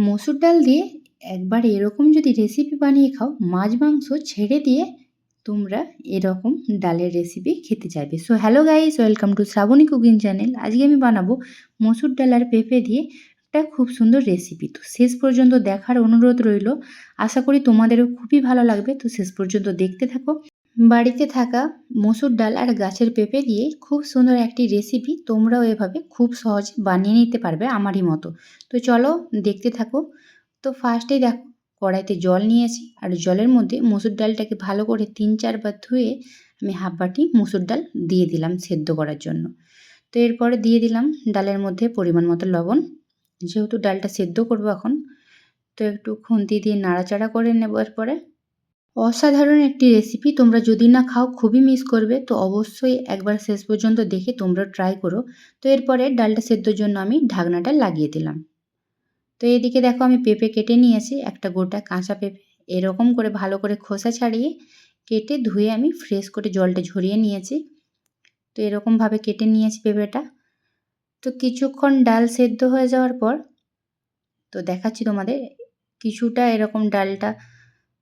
মসুর ডাল দিয়ে একবার এরকম যদি রেসিপি বানিয়ে খাও, মাছ মাংস ছেড়ে দিয়ে তোমরা এরকম ডালের রেসিপি খেতে চাইবে। So hello guys, welcome to Shrabani cooking channel. আজকে আমি বানাবো মসুর ডাল আর পেঁপে দিয়ে একটা খুব সুন্দর রেসিপি। তো শেষ পর্যন্ত দেখার অনুরোধ রইল। আশা করি তোমাদেরও খুবই ভালো লাগবে। তো শেষ পর্যন্ত দেখতে থাকো। বাড়িতে থাকা মসুর ডাল আর গাছের পেঁপে দিয়ে খুব সুন্দর একটি রেসিপি তোমরাও এভাবে খুব সহজে বানিয়ে নিতে পারবে আমারই মতো। তো চলো দেখতে থাকো। তো ফার্স্টেই দেখো, কড়াইতে জল নিয়েছি আর জলের মধ্যে মসুর ডালটাকে ভালো করে ৩-৪ বার ধুয়ে আমি হাফ বাটি মসুর ডাল দিয়ে দিলাম সেদ্ধ করার জন্য। তো এরপরে দিয়ে দিলাম ডালের মধ্যে পরিমাণ মতো লবণ। যেহেতু ডালটা সেদ্ধ করবো এখন, তো একটু খুন্তি দিয়ে নাড়াচাড়া করে নেবার পরে অসাধারণ একটি রেসিপি, তোমরা যদি না খাও খুবই মিস করবে। তো অবশ্যই একবার শেষ পর্যন্ত দেখে তোমরা ট্রাই করো। তো এরপরে ডালটা সেদ্ধর জন্য আমি ঢাকনাটা লাগিয়ে দিলাম। তো এদিকে দেখো, আমি পেঁপে কেটে নিয়েছি, একটা গোটা কাঁচা পেঁপে এরকম করে ভালো করে খোসা ছাড়িয়ে কেটে ধুয়ে আমি ফ্রেশ করে জলটা ঝরিয়ে নিয়েছি। তো এরকমভাবে কেটে নিয়েছি পেঁপেটা। তো কিছুক্ষণ ডাল সেদ্ধ হয়ে যাওয়ার পর তো দেখাচ্ছি তোমাদের, কিছুটা এরকম ডালটা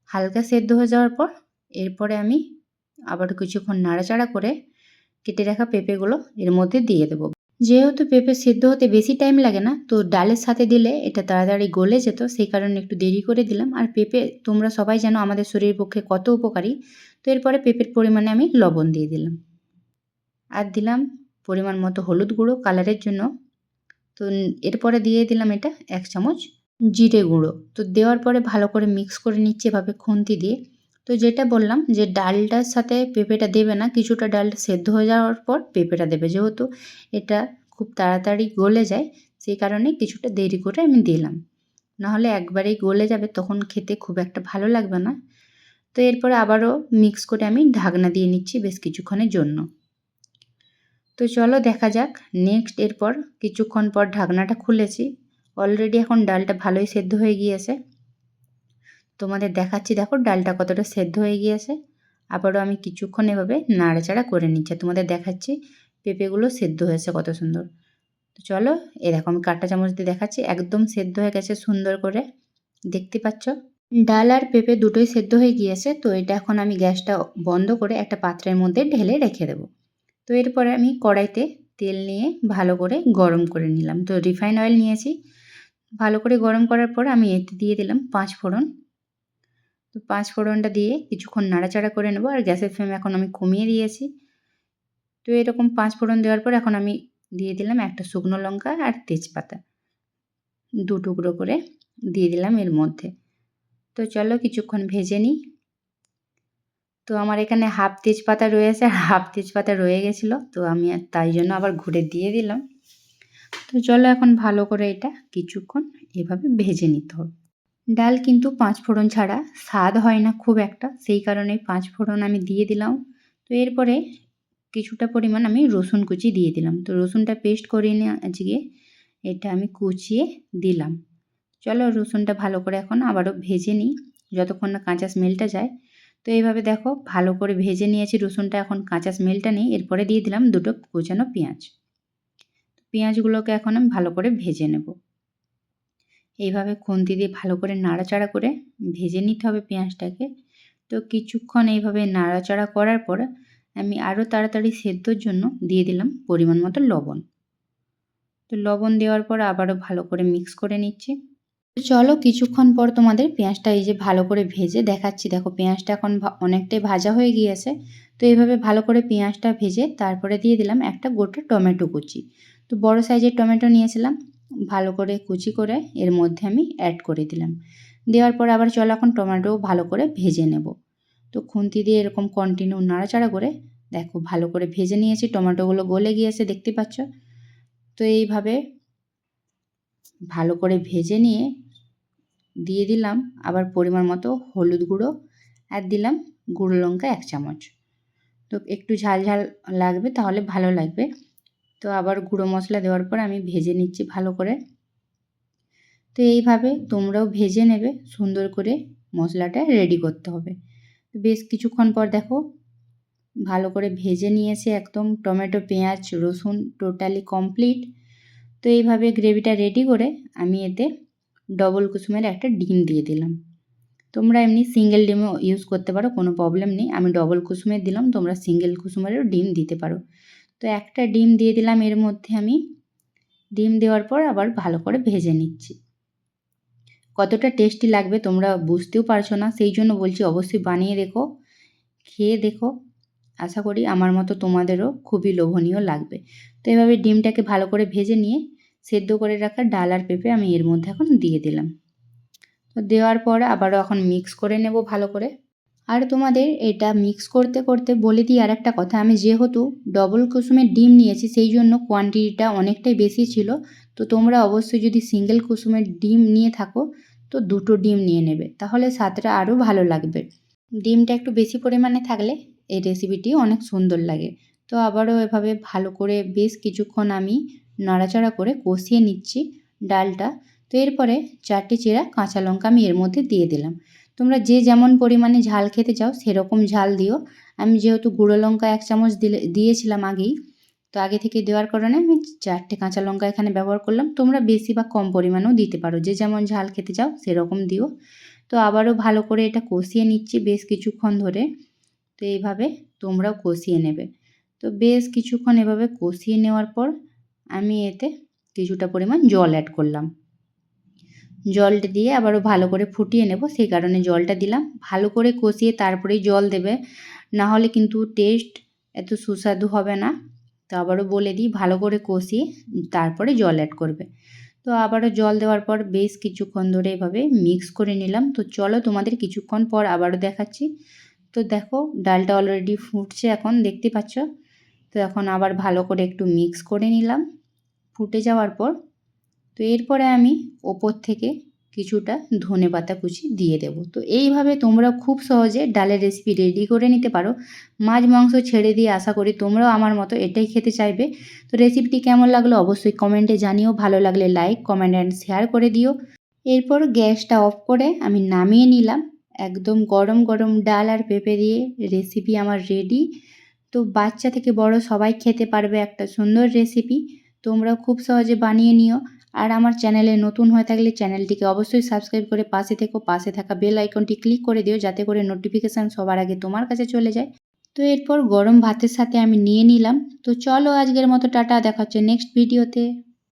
হালকা সেদ্ধ হয়ে যাওয়ার পর এরপরে আমি আবার কিছুক্ষণ নাড়াচাড়া করে কেটে রাখা পেঁপেগুলো এর মধ্যে দিয়ে দেবো। যেহেতু পেঁপে সেদ্ধ হতে বেশি টাইম লাগে না, তো ডালের সাথে দিলে এটা তাড়াতাড়ি গলে যেত, সেই কারণে একটু দেরি করে দিলাম। আর পেঁপে তোমরা সবাই জানো আমাদের শরীরের পক্ষে কত উপকারী। তো এরপরে পেঁপের পরিমাণে আমি লবণ দিয়ে দিলাম আর দিলাম পরিমাণ মতো হলুদ গুঁড়ো কালারের জন্য। তো এরপরে দিয়ে দিলাম এটা ১ চামচ জিরে গুঁড়ো। তো দেওয়ার পরে ভালো করে মিক্স করে নিচ্ছি এভাবে খুন্তি দিয়ে। তো যেটা বললাম যে ডালটার সাথে পেঁপেটা দেবে না, কিছুটা ডালটা সেদ্ধ হয়ে যাওয়ার পর পেঁপেটা দেবে, যেহেতু এটা খুব তাড়াতাড়ি গলে যায় সেই কারণে কিছুটা দেরি করে আমি দিলাম। নাহলে একবারেই গলে যাবে, তখন খেতে খুব একটা ভালো লাগবে না। তো এরপরে আবারও মিক্স করে আমি ঢাকনা দিয়ে নিচ্ছি বেশ কিছুক্ষণের জন্য। তো চলো দেখা যাক নেক্সট। এরপর কিছুক্ষণ পর ঢাকনাটা খুলেছি, অলরেডি এখন ডালটা ভালোই সেদ্ধ হয়ে গিয়েছে। তোমাদের দেখাচ্ছি, দেখো ডালটা কতটা সেদ্ধ হয়ে গিয়েছে। আবারও আমি কিছুক্ষণ এভাবে নাড়াচাড়া করে নিচ্ছি, তোমাদের দেখাচ্ছি পেঁপেগুলো সেদ্ধ হয়েছে কত সুন্দর। তো চলো এরকম কাঁটা চামচ দিয়ে দেখাচ্ছি, একদম সেদ্ধ হয়ে গেছে সুন্দর করে, দেখতে পাচ্ছ ডাল আর পেঁপে দুটোই সেদ্ধ হয়ে গিয়েছে। তো এটা এখন আমি গ্যাসটা বন্ধ করে একটা পাত্রের মধ্যে ঢেলে রেখে দেবো। তো এরপরে আমি কড়াইতে তেল নিয়ে ভালো করে গরম করে নিলাম। তো রিফাইন অয়েল নিয়েছি, ভালো করে গরম করার পর আমি এতে দিয়ে দিলাম ৫ ফোড়ন। তো ৫ ফোড়নটা দিয়ে কিছুক্ষণ নাড়াচাড়া করে নেব, আর গ্যাসের ফ্লেম এখন আমি কমিয়ে দিয়েছি। তো এরকম ৫ ফোড়ন দেওয়ার পর এখন আমি দিয়ে দিলাম একটা শুকনো লঙ্কা আর তেজপাতা ২ টুকরো করে দিয়ে দিলাম এর মধ্যে। তো চলো কিছুক্ষণ ভেজে নিই। তো আমার এখানে হাফ তেজপাতা রয়েছে আর হাফ তেজপাতা রয়ে গেছিলো, তো আমি তাই জন্য আবার ঘুরে দিয়ে দিলাম। তো চলো এখন ভালো করে এটা কিছুক্ষণ এভাবে ভেজে নিতে হবে। ডাল কিন্তু ৫ ফোড়ন ছাড়া স্বাদ হয় না খুব একটা, সেই কারণে ৫ ফোড়ন আমি দিয়ে দিলাম। তো এরপরে কিছুটা পরিমাণ আমি রসুন কুচি দিয়ে দিলাম। তো রসুনটা পেস্ট করে নিয়ে আজকে এটা আমি কুচিয়ে দিলাম। চলো রসুনটা ভালো করে এখন আবারও ভেজে নিই যতক্ষণ না কাঁচা স্মেলটা যায়। তো এইভাবে দেখো ভালো করে ভেজে নিয়েছি রসুনটা, এখন কাঁচা স্মেলটা নেই। এরপরে দিয়ে দিলাম দুটো কুচানো পেঁয়াজ। পেঁয়াজগুলোকে এখন আমি ভালো করে ভেজে নেব। এইভাবে খুন্তি দিয়ে ভালো করে নাড়াচাড়া করে ভেজে নিতে হবে পেঁয়াজটাকে। তো কিছুক্ষণ এইভাবে নাড়াচাড়া করার পর আমি আরও তাড়াতাড়ি সেদ্ধর জন্য দিয়ে দিলাম পরিমাণ মতো লবণ। তো লবণ দেওয়ার পর আবারও ভালো করে মিক্স করে নিচ্ছি। চলো কিছুক্ষণ পর তোমাদের পেঁয়াজটা এই যে ভালো করে ভেজে দেখাচ্ছি, দেখো পেঁয়াজটা এখন অনেকটাই ভাজা হয়ে গিয়েছে। তো এইভাবে ভালো করে পেঁয়াজটা ভেজে তারপরে দিয়ে দিলাম একটা গোটা টমেটো কুচি। তো বড় সাইজের টমেটো নিয়েছিলাম, ভালো করে কুচি করে এর মধ্যে আমি অ্যাড করে দিলাম। দেওয়ার পর আবার চলো এখন টমেটো ভালো করে ভেজে নেব। তো খুন্তি দিয়ে এরকম কন্টিনিউ নাড়াচাড়া করে দেখো ভালো করে ভেজে নিয়েছি, টমেটোগুলো গলে গিয়েছে দেখতে পাচ্ছ। তো এইভাবে ভালো করে ভেজে নিয়ে দিয়ে দিলাম আবার পরিমাণ মতো হলুদ গুঁড়ো আর দিলাম গুঁড়ো লঙ্কা ১ চামচ। তো একটু ঝাল ঝাল লাগবে, তাহলে ভালো লাগবে। তো আবার গুঁড়ো মশলা দেওয়ার পর আমি ভেজে নিচ্ছি ভালো করে। তো এইভাবে তোমরাও ভেজে নেবে, সুন্দর করে মশলাটা রেডি করতে হবে। বেশ কিছুক্ষণ পর দেখো ভালো করে ভেজে নিয়েছে, একদম টমেটো পেঁয়াজ রসুন টোটালি কমপ্লিট। তো এইভাবে গ্রেভিটা রেডি করে আমি এতে ডবল কুসুমের একটা ডিম দিয়ে দিলাম। তোমরা এমনি সিঙ্গেল ডিমও ইউজ করতে পারো, কোনো প্রবলেম নেই। আমি ডবল কুসুমের দিলাম, তোমরা সিঙ্গেল কুসুমেরও ডিম দিতে পারো। তো একটা ডিম দিয়ে দিলাম এর মধ্যে আমি। ডিম দেওয়ার পর আবার ভালো করে ভেজে নিচ্ছি। কতটা টেস্টি লাগবে তোমরা বুঝতেও পারছো না, সেই জন্য বলছি অবশ্যই বানিয়ে দেখো, খেয়ে দেখো। আশা করি আমার মতো তোমাদেরও খুবই লোভনীয় লাগবে। তো এভাবে ডিমটাকে ভালো করে ভেজে নিয়ে সেদ্ধ করে রাখা ডাল আর পেঁপে আমি এর মধ্যে এখন দিয়ে দিলাম। তো দেওয়ার পর আবারও এখন মিক্স করে নেব ভালো করে। আর তোমাদের এটা মিক্স করতে করতে বলে দিই আর একটা কথা, আমি যেহেতু ডবল কুসুমের ডিম নিয়েছি সেই জন্য কোয়ান্টিটিটা অনেকটাই বেশি ছিল। তো তোমরা অবশ্যই যদি সিঙ্গেল কুসুমের ডিম নিয়ে থাকো তো 2টো ডিম নিয়ে নেবে, তাহলে স্বাদটা আরও ভালো লাগবে। ডিমটা একটু বেশি পরিমাণে থাকলে এই রেসিপিটি অনেক সুন্দর লাগে। তো আবারও এভাবে ভালো করে বেশ কিছুক্ষণ আমি নাড়াচাড়া করে কষিয়ে নিচ্ছি ডালটা। তো এরপরে 4টে চেরা কাঁচা লঙ্কা আমি এর মধ্যে দিয়ে দিলাম। তোমরা যে যেমন পরিমাণে ঝাল খেতে চাও সেরকম ঝাল দিও। আমি যেহেতু গুঁড়ো লঙ্কা 1 চামচ দিয়েছিলাম আগেই, তো আগে থেকে দেওয়ার কারণে আমি 4টে কাঁচা লঙ্কা এখানে ব্যবহার করলাম। তোমরা বেশি বা কম পরিমাণেও দিতে পারো, যে যেমন ঝাল খেতে চাও সেরকম দিও। তো আবারও ভালো করে এটা কষিয়ে নিচ্ছি বেশ কিছুক্ষণ ধরে। তো এইভাবে তোমরাও কষিয়ে নেবে। তো বেশ কিছুক্ষণ এভাবে কষিয়ে নেওয়ার পর আমি এতে কিছুটা পরিমাণ জল অ্যাড করলাম। জলটা দিয়ে আবারও ভালো করে ফুটিয়ে নেব, সেই কারণে জলটা দিলাম। ভালো করে কষিয়ে তারপরেই জল দেবে, না হলে কিন্তু টেস্ট এত সুস্বাদু হবে না। তো আবারও বলে দিই, ভালো করে কষিয়ে তারপরে জল অ্যাড করবে। তো আবারও জল দেওয়ার পর বেশ কিছুক্ষণ ধরে এভাবে মিক্স করে নিলাম। তো চলো তোমাদের কিছুক্ষণ পর আবারও দেখাচ্ছি। তো দেখো ডালটা অলরেডি ফুটছে, এখন দেখতে পাচ্ছ। তো এখন আবার ভালো করে একটু মিক্স করে নিলাম ফুটে যাওয়ার পর। তো এরপরে আমি ওপর থেকে কিছুটা ধনেপাতা কুচি দিয়ে দেব। তো এইভাবে তোমরা খুব সহজে ডালের রেসিপি রেডি করে নিতে পারো। মাছ মাংস ছেড়ে দিয়ে আশা করি তোমরাও আমার মতো এটাই খেতে চাইবে। তো রেসিপিটি কেমন লাগলো অবশ্যই কমেন্টে জানিও, ভালো লাগলে লাইক কমেন্ট অ্যান্ড শেয়ার করে দিও। এরপর গ্যাসটা অফ করে আমি নামিয়ে নিলাম। একদম গরম গরম ডাল আর পেঁপে দিয়ে রেসিপি আমার রেডি। তো বাচ্চা থেকে বড় সবাই খেতে পারবে একটা সুন্দর রেসিপি। তোমরাও খুব সহজে বানিয়ে নিও। আর আমার চ্যানেলে নতুন হয়ে থাকলে চ্যানেলটিকে অবশ্যই সাবস্ক্রাইব করে পাশে থেকো, পাশে থাকা বেল আইকনটি ক্লিক করে দিও যাতে করে নোটিফিকেশান সবার আগে তোমার কাছে চলে যায়। তো এরপর গরম ভাতের সাথে আমি নিয়ে নিলাম। তো চলো আজকের মতো টাটা, দেখা হচ্ছে নেক্সট ভিডিওতে।